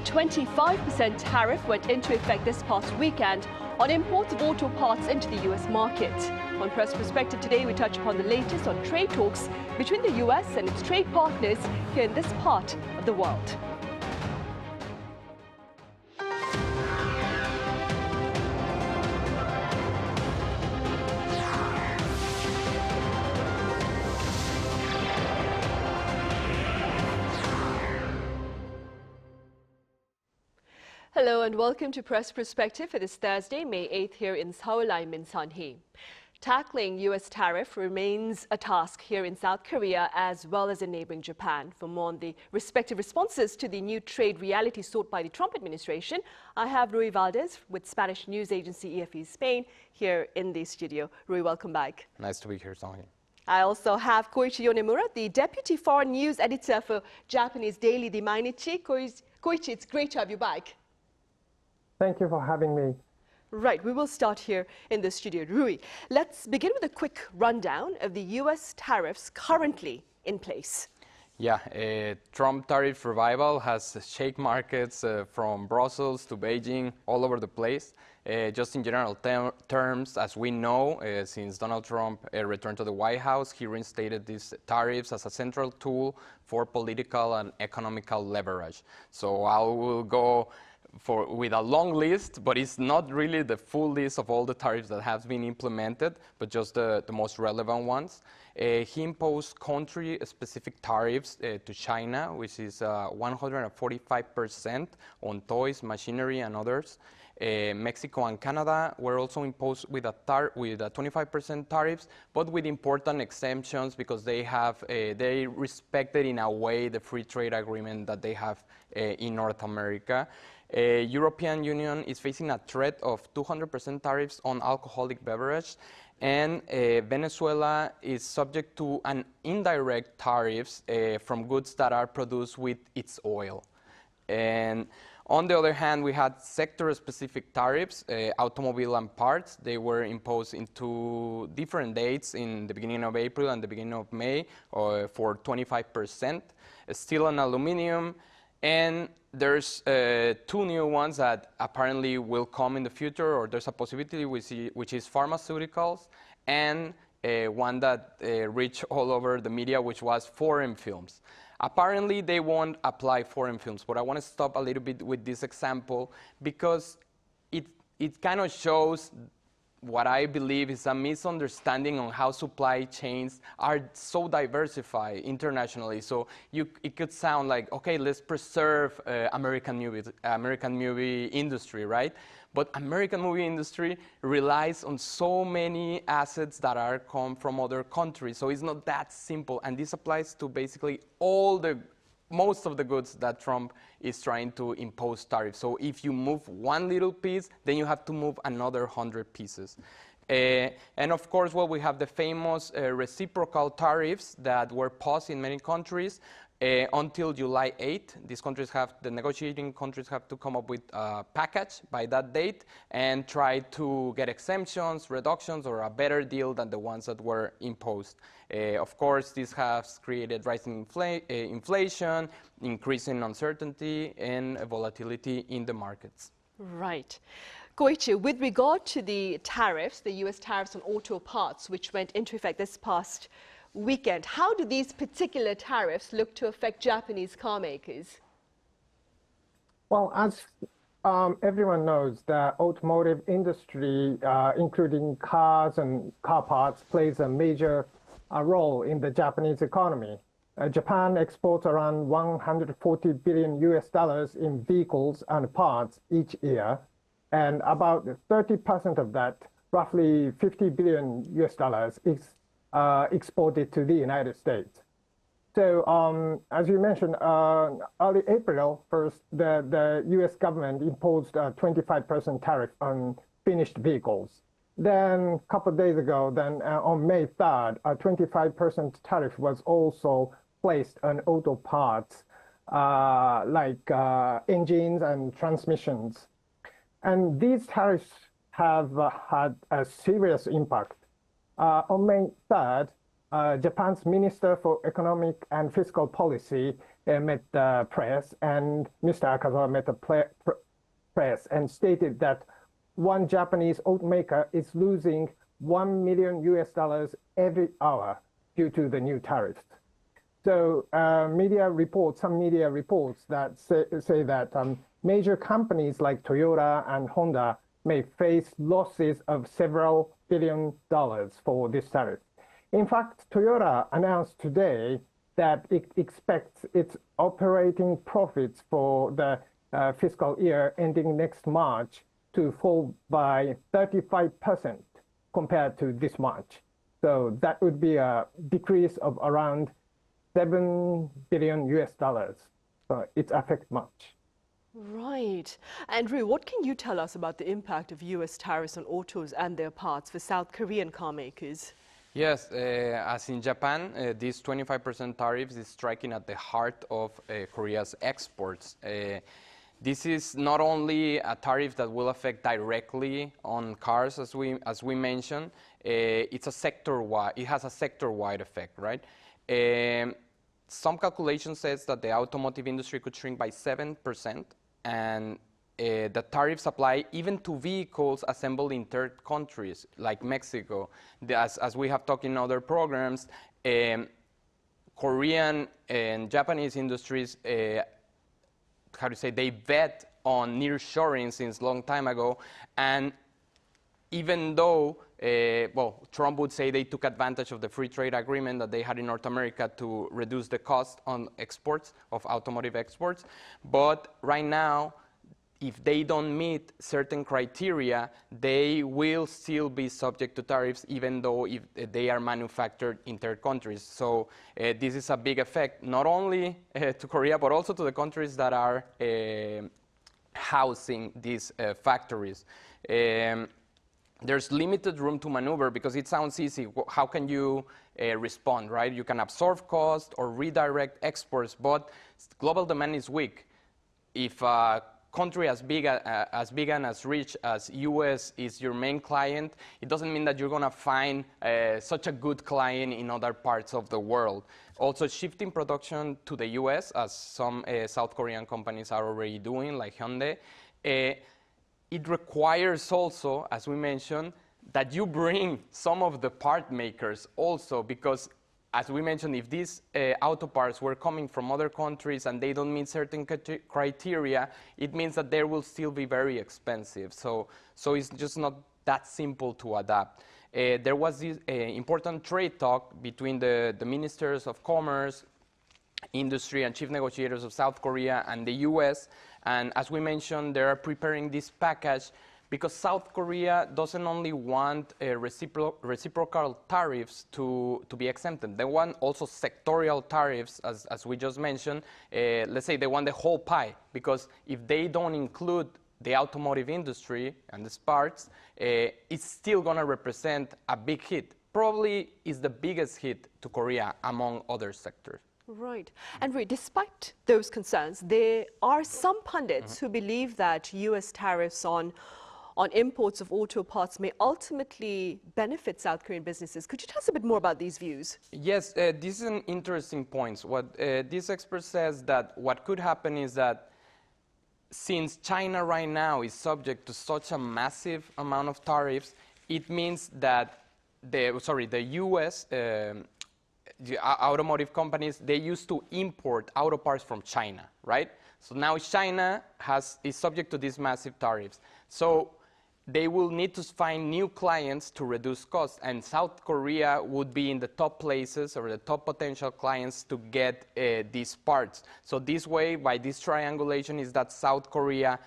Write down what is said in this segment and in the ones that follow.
25% tariff went into effect this past weekend on imports of auto parts into the U.S. market. On Press Perspective today, we touch upon the latest on trade talks between the U.S. and its trade partners here in this part of the world. Hello and welcome to Press Perspective for this Thursday, May 8th here in Seoul. I'm Min Sun-hee. Tackling U.S. tariff remains a task here in South Korea as well as in neighboring Japan. For more on the respective responses to the new trade reality sought by the Trump administration, I have Ruy Valdes with Spanish news agency EFE Spain here in the studio. Ruy, welcome back. Nice to be here, Sun-hee. I also have Koichi Yonemura, the Deputy Foreign News Editor for Japanese daily the Mainichi. Koichi, it's great to have you back. Thank you for having me. Right, we will start here in the studio. Ruy, let's begin with a quick rundown of the U.S. tariffs currently in place. Yeah, Trump tariff revival has shake markets from Brussels to Beijing, all over the place. Just in general terms, as we know, since Donald Trump returned to the White House, he reinstated these tariffs as a central tool for political and economical leverage. So I will go with a long list, but it's not really the full list of all the tariffs that have been implemented, but just the most relevant ones. He imposed country-specific tariffs to China, which is 145% on toys, machinery, and others. Mexico and Canada were also imposed with a 25% tariffs, but with important exemptions because they respected in a way the free trade agreement that they have in North America. European Union is facing a threat of 200% tariffs on alcoholic beverage, and Venezuela is subject to an indirect tariffs from goods that are produced with its oil. And on the other hand, we had sector-specific tariffs, automobile and parts. They were imposed in two different dates, in the beginning of April and the beginning of May, for 25%. Steel and aluminum. And there's two new ones that apparently will come in the future, or there's a possibility, which is pharmaceuticals, and one that reached all over the media, which was foreign films. Apparently, they won't apply foreign films, but I want to stop a little bit with this example because it kind of shows what I believe is a misunderstanding on how supply chains are so diversified internationally. So it could sound like, okay, let's preserve American movie industry, right? But American movie industry relies on so many assets that come from other countries. So it's not that simple. And this applies to basically most of the goods that Trump is trying to impose tariffs. So if you move one little piece, then you have to move another 100 pieces. And of course, well, we have the famous reciprocal tariffs that were paused in many countries until July 8th. The negotiating countries have to come up with a package by that date and try to get exemptions, reductions, or a better deal than the ones that were imposed. Of course, this has created rising inflation, increasing uncertainty, and volatility in the markets. Right. Koichi, with regard to the tariffs, the U.S. tariffs on auto parts, which went into effect this past weekend, how do these particular tariffs look to affect Japanese car makers? Well, as everyone knows, the automotive industry, including cars and car parts, plays a major role in the Japanese economy. Japan exports around $140 billion in vehicles and parts each year, and about 30% of that, roughly $50 billion is exported to the United States. So as you mentioned, early April 1st, the US government imposed a 25% tariff on finished vehicles. Then a couple of days ago, on May 3rd, a 25% tariff was also placed on auto parts like engines and transmissions. And these tariffs have had a serious impact. On May 3rd, Japan's Minister for Economic and Fiscal Policy met the press, and Mr. Akazawa met the press and stated that one Japanese automaker is losing $1 million every hour due to the new tariffs. So some media reports that say that major companies like Toyota and Honda may face losses of several $billions for this tariff. In fact, Toyota announced today that it expects its operating profits for the fiscal year ending next March to fall by 35% compared to this March. So that would be a decrease of around $7 billion. So it affects much. Right. And Ruy, what can you tell us about the impact of US tariffs on autos and their parts for South Korean car makers? Yes, as in Japan, this 25% tariffs is striking at the heart of Korea's exports. This is not only a tariff that will affect directly on cars, as we mentioned. It has a sector-wide effect, right? Some calculation says that the automotive industry could shrink by 7%, and the tariffs apply even to vehicles assembled in third countries, like Mexico. As we have talked in other programs, Korean and Japanese industries, they bet on nearshoring since long time ago, and even though, Trump would say they took advantage of the free trade agreement that they had in North America to reduce the cost on exports, of automotive exports, but right now, if they don't meet certain criteria, they will still be subject to tariffs, even though if they are manufactured in third countries. So this is a big effect, not only to Korea, but also to the countries that are housing these factories. There's limited room to maneuver because it sounds easy. How can you respond, right? You can absorb cost or redirect exports, but global demand is weak. If a country as big and as rich as US is your main client, it doesn't mean that you're going to find such a good client in other parts of the world. Also, shifting production to the US, as some South Korean companies are already doing, like Hyundai, it requires also, as we mentioned, that you bring some of the part makers also, because as we mentioned, if these auto parts were coming from other countries and they don't meet certain criteria, it means that they will still be very expensive. So it's just not that simple to adapt. There was this important trade talk between the ministers of commerce, industry, and chief negotiators of South Korea and the US. And as we mentioned, they are preparing this package because South Korea doesn't only want reciprocal tariffs to be exempted. They want also sectorial tariffs, as we just mentioned. Let's say they want the whole pie, because if they don't include the automotive industry and the parts, it's still going to represent a big hit. Probably is the biggest hit to Korea among other sectors. Right. And Ruy, despite those concerns, there are some pundits who believe that US tariffs on imports of auto parts may ultimately benefit South Korean businesses. Could you tell us a bit more about these views? Yes, this is an interesting point. What this expert says that what could happen is that since China right now is subject to such a massive amount of tariffs, it means that the US the automotive companies, they used to import auto parts from China, right? So now China is subject to these massive tariffs. So they will need to find new clients to reduce costs, and South Korea would be in the top places or the top potential clients to get these parts. So this way, by this triangulation, is that South Korea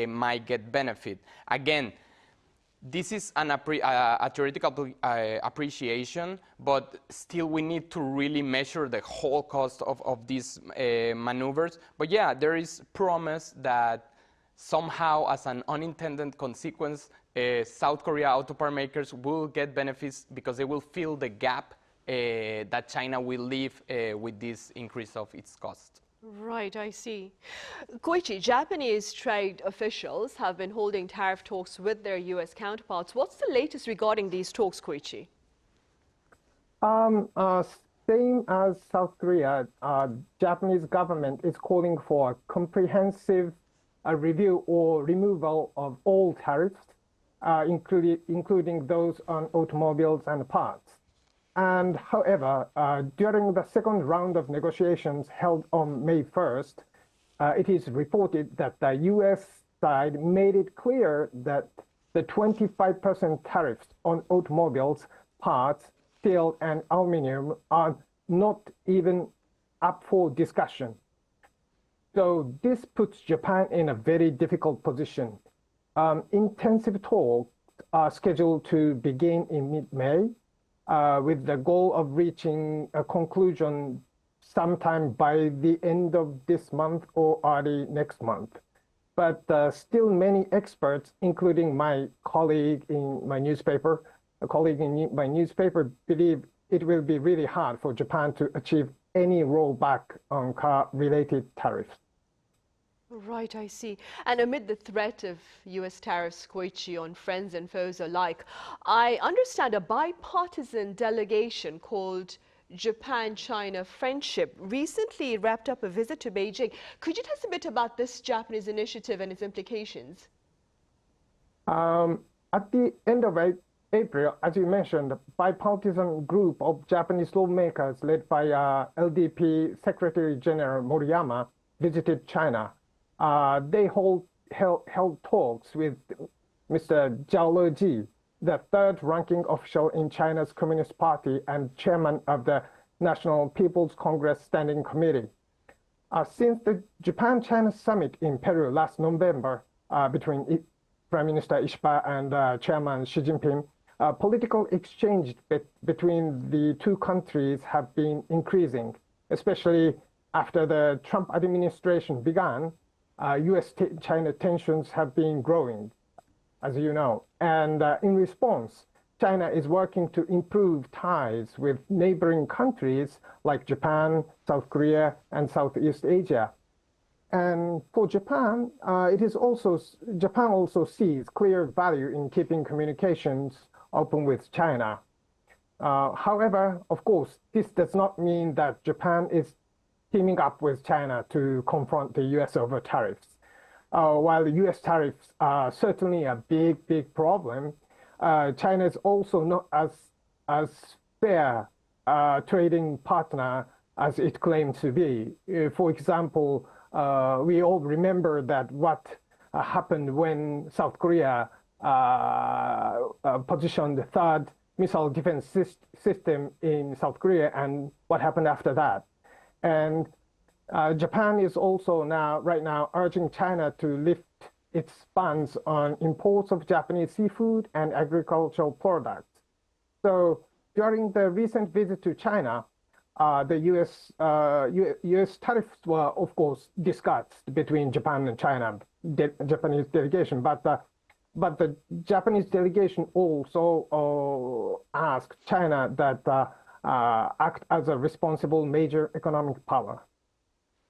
might get benefit. Again, this is a theoretical appreciation, but still we need to really measure the whole cost of these maneuvers. But yeah, there is promise that somehow, as an unintended consequence, South Korea auto part makers will get benefits because they will fill the gap that China will leave with this increase of its cost. Right, I see. Koichi, Japanese trade officials have been holding tariff talks with their US counterparts. What's the latest regarding these talks, Koichi? same as South Korea, Japanese government is calling for a comprehensive review or removal of all tariffs, including those on automobiles and parts. And however, during the second round of negotiations held on May 1st, it is reported that the US side made it clear that the 25% tariffs on automobiles, parts, steel, and aluminum are not even up for discussion. So this puts Japan in a very difficult position. Intensive talks are scheduled to begin in mid-May, with the goal of reaching a conclusion sometime by the end of this month or early next month. But still many experts, including my colleague in my newspaper, believe it will be really hard for Japan to achieve any rollback on car-related tariffs. Right, I see. And amid the threat of US tariffs, Koichi, on friends and foes alike, I understand a bipartisan delegation called Japan-China Friendship recently wrapped up a visit to Beijing. Could you tell us a bit about this Japanese initiative and its implications? At the end of April, as you mentioned, a bipartisan group of Japanese lawmakers led by LDP Secretary General Moriyama visited China. They held talks with Mr. Zhao Leji, the third-ranking official in China's Communist Party and chairman of the National People's Congress Standing Committee. Since the Japan-China summit in Peru last November between Prime Minister Ishiba and Chairman Xi Jinping, political exchange between the two countries have been increasing, especially after the Trump administration began. US-China tensions have been growing, as you know. And in response, China is working to improve ties with neighboring countries like Japan, South Korea, and Southeast Asia. And for Japan, Japan also sees clear value in keeping communications open with China. However, of course, this does not mean that Japan is teaming up with China to confront the US over tariffs. While the US tariffs are certainly a big problem, China is also not as fair trading partner as it claimed to be. For example, we all remember that what happened when South Korea positioned the third missile defense system in South Korea and what happened after that. And Japan is also right now urging China to lift its bans on imports of Japanese seafood and agricultural products. So during the recent visit to China, the US tariffs were, of course, discussed between Japan and China, Japanese delegation. But the Japanese delegation also asked China that act as a responsible major economic power.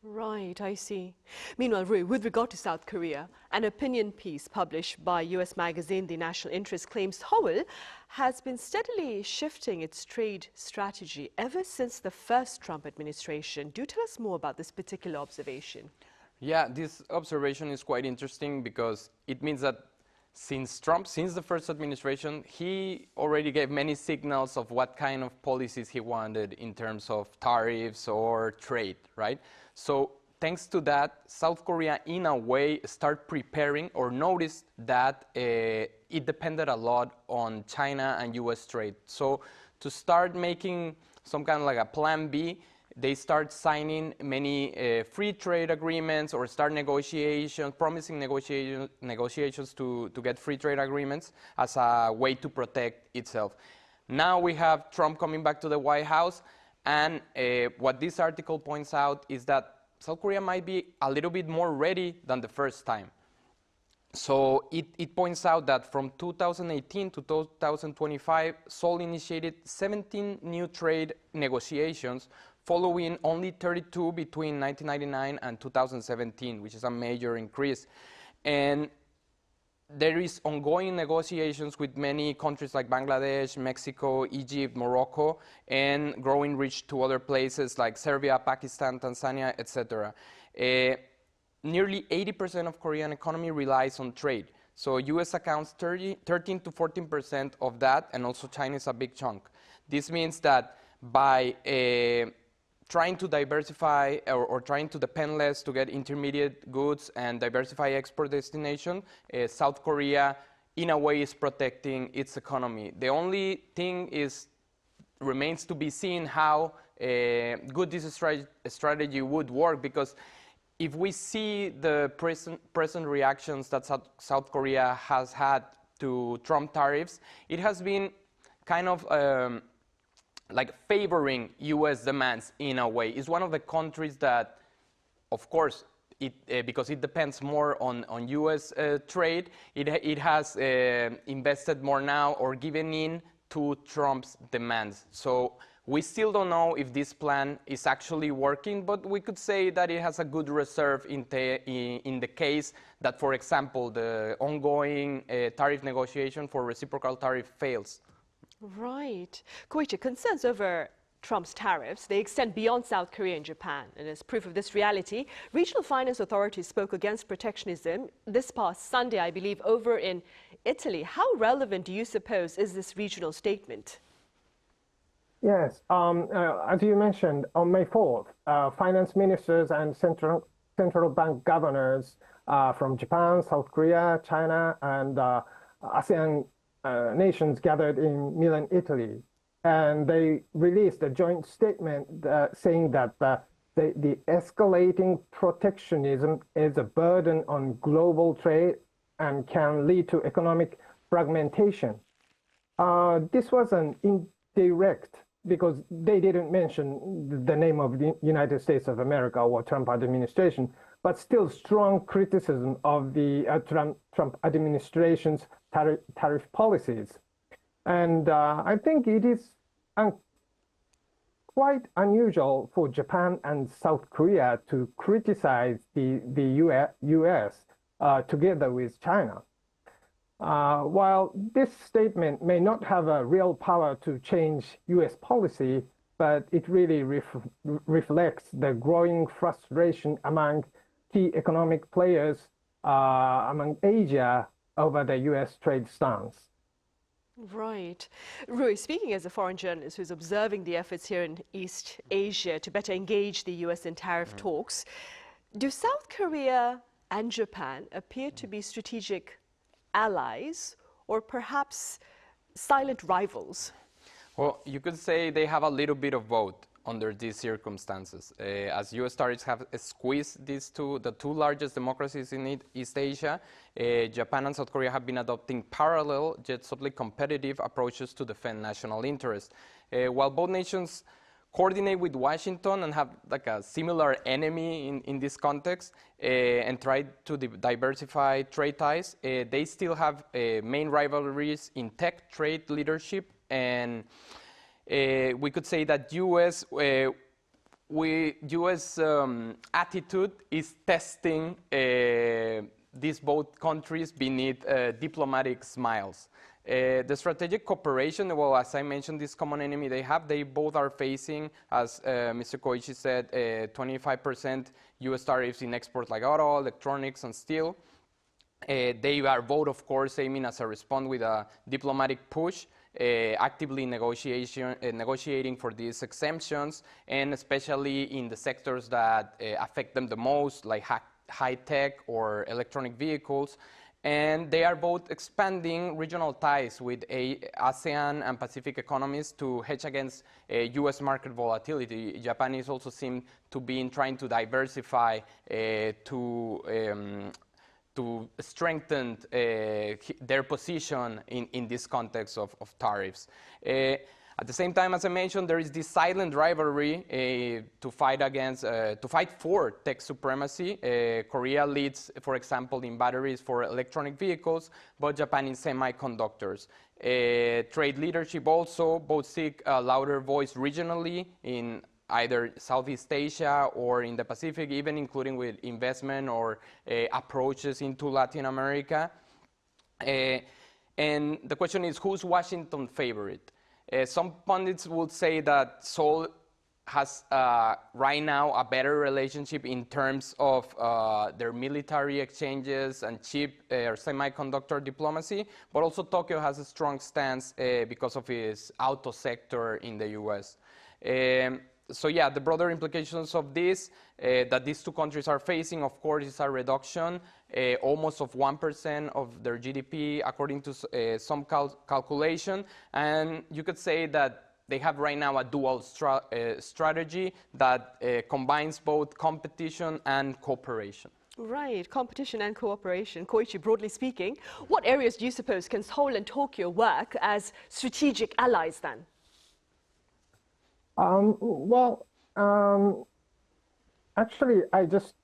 Right, I see. Meanwhile, Ruy, with regard to South Korea, an opinion piece published by US magazine The National Interest claims Seoul has been steadily shifting its trade strategy ever since the first Trump administration. Do tell us more about this particular observation. Yeah, this observation is quite interesting because it means that since the first administration, he already gave many signals of what kind of policies he wanted in terms of tariffs or trade, right? So thanks to that, South Korea, in a way, started preparing or noticed that it depended a lot on China and US trade. So to start making some kind of like a plan B, they start signing many free trade agreements or start negotiations, promising negotiations to get free trade agreements as a way to protect itself. Now we have Trump coming back to the White House, and what this article points out is that South Korea might be a little bit more ready than the first time. So it points out that from 2018 to 2025, Seoul initiated 17 new trade negotiations, following only 32 between 1999 and 2017, which is a major increase. And there is ongoing negotiations with many countries like Bangladesh, Mexico, Egypt, Morocco, and growing reach to other places like Serbia, Pakistan, Tanzania, etc. Nearly 80% of Korean economy relies on trade. So US accounts 13 to 14% of that, and also China is a big chunk. This means that by trying to diversify or trying to depend less to get intermediate goods and diversify export destination, South Korea in a way is protecting its economy. The only thing remains to be seen how good this strategy would work, because if we see the present reactions that South Korea has had to Trump tariffs, it has been kind of like favoring US demands in a way. It's one of the countries that, of course, because it depends more on US trade, it has invested more now or given in to Trump's demands. So we still don't know if this plan is actually working, but we could say that it has a good reserve in the case that, for example, the ongoing tariff negotiation for reciprocal tariff fails. Right. Koichi, concerns over Trump's tariffs, they extend beyond South Korea and Japan. And as proof of this reality, regional finance authorities spoke against protectionism this past Sunday, I believe, over in Italy. How relevant do you suppose is this regional statement? Yes, as you mentioned, on May 4th, finance ministers and central bank governors from Japan, South Korea, China, and ASEAN nations gathered in Milan, Italy. And they released a joint statement saying that the escalating protectionism is a burden on global trade and can lead to economic fragmentation. This was an indirect, because they didn't mention the name of the United States of America or Trump administration, but still strong criticism of the Trump administration's tariff policies. And I think it is quite unusual for Japan and South Korea to criticize the US together with China. While this statement may not have a real power to change US policy, but it really reflects the growing frustration among key economic players among Asia over the US trade stance. Right. Ruy, speaking as a foreign journalist who's observing the efforts here in East Asia to better engage the US in tariff talks, do South Korea and Japan appear to be strategic allies or perhaps silent rivals? Well, you could say they have a little bit of both under these circumstances. As US tariffs have squeezed the two largest democracies in East Asia, Japan and South Korea have been adopting parallel, yet subtly competitive approaches to defend national interests. While both nations coordinate with Washington and have like a similar enemy in this context and try to diversify trade ties, they still have main rivalries in tech, trade, leadership, and we could say that US attitude is testing these both countries beneath diplomatic smiles. The strategic cooperation, well, as I mentioned, this common enemy they both are facing, as Mr. Koichi said, 25% US tariffs in exports like auto, electronics, and steel. They are both, of course, aiming as a response with a diplomatic push, actively negotiating for these exemptions, and especially in the sectors that affect them the most, like high tech or electronic vehicles. And they are both expanding regional ties with ASEAN and Pacific economies to hedge against US market volatility. Japan is also seen to be trying to diversify to strengthen their position in this context of tariffs. At the same time, as I mentioned, there is this silent rivalry to fight for tech supremacy. Korea leads, for example, in batteries for electronic vehicles, but Japan in semiconductors. Trade leadership also, both seek a louder voice regionally in either Southeast Asia or in the Pacific, even including with investment or approaches into Latin America. And the question is, who's Washington favorite? Some pundits would say that Seoul has right now a better relationship in terms of their military exchanges and chip or semiconductor diplomacy, but also Tokyo has a strong stance because of its auto sector in the US. So yeah, the broader implications of this that these two countries are facing, of course, is a reduction almost of 1% of their GDP, according to some calculation. And you could say that they have right now a dual strategy that combines both competition and cooperation. Right, competition and cooperation. Koichi, broadly speaking, what areas do you suppose can Seoul and Tokyo work as strategic allies then? Actually, I just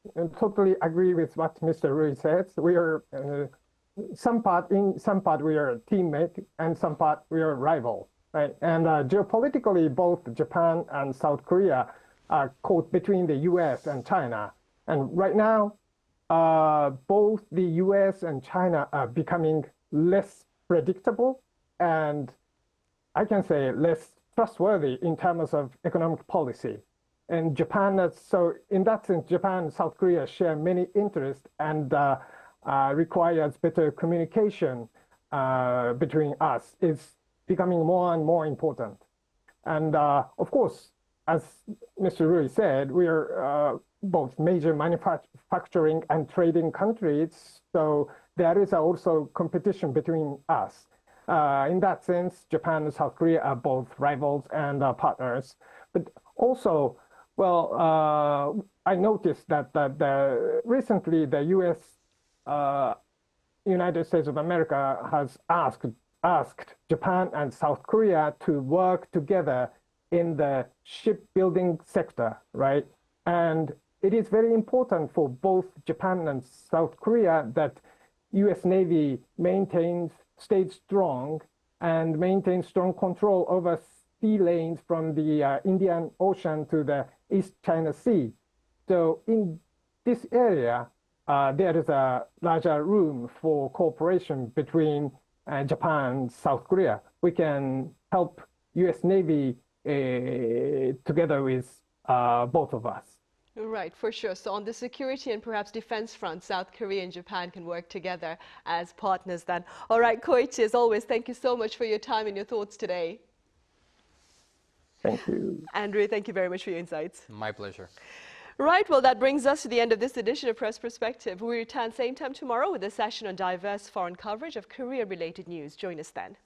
totally agree with what Mr. Ruy says. We are some part we are a teammate, and some part we are a rival. Right? And geopolitically, both Japan and South Korea are caught between the US and China. And right now, both the US and China are becoming less predictable and I can say less trustworthy in terms of economic policy. And Japan, so in that sense, Japan and South Korea share many interests and requires better communication between us. It's becoming more and more important. And of course, as Mr. Ruy said, we are both major manufacturing and trading countries, so there is also competition between us. In that sense, Japan and South Korea are both rivals and partners. But also, well, I noticed that recently the United States of America has asked Japan and South Korea to work together in the shipbuilding sector, right? And it is very important for both Japan and South Korea that US Navy stays strong and maintains strong control over sea lanes from the Indian Ocean to the East China Sea. So in this area, there is a larger room for cooperation between Japan and South Korea. We can help US Navy together with both of us. Right, for sure. So on the security and perhaps defense front, South Korea and Japan can work together as partners then. All right, Koichi, as always, thank you so much for your time and your thoughts today. Thank you. Andrew, thank you very much for your insights. My pleasure. Right, well, that brings us to the end of this edition of Press Perspective. We return same time tomorrow with a session on diverse foreign coverage of Korea-related news. Join us then.